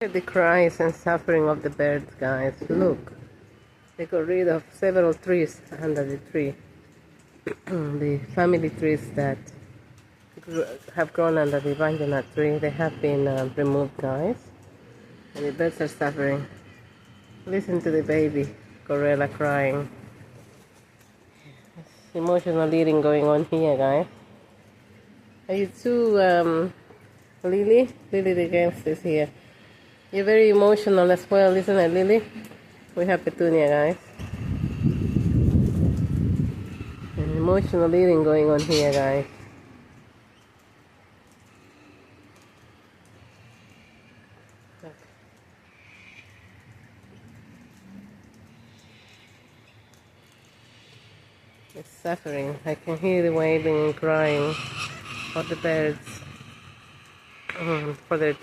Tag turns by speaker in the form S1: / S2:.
S1: At the cries and suffering of the birds, guys. Look, they got rid of several trees under the tree. The family trees that have grown under the banana tree, they have been removed, guys. And the birds are suffering. Listen to the baby gorilla crying. Emotional eating going on here, guys. Are you too, Lily? Lily the gangster is here. You're very emotional as well, isn't it, Lily? We have Petunia, guys. And emotional eating going on here, guys. It's suffering. I can hear the wailing and crying of the birds for their